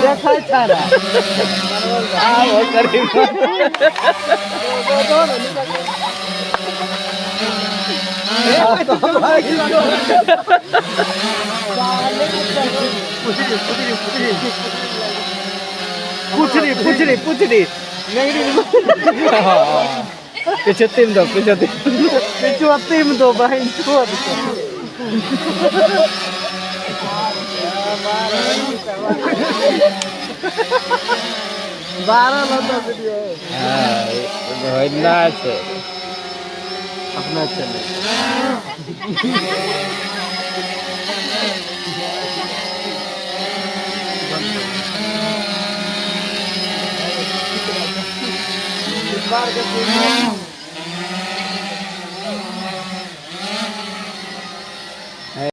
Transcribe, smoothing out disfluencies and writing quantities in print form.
দেখায় ছাড়া पूछड़ी पूछड़ी पूछड़ी पीछे टीम दो पीछे टीम दो भाई छोड़ बारह लगा वीडियो है ना से अपना चैनल बार के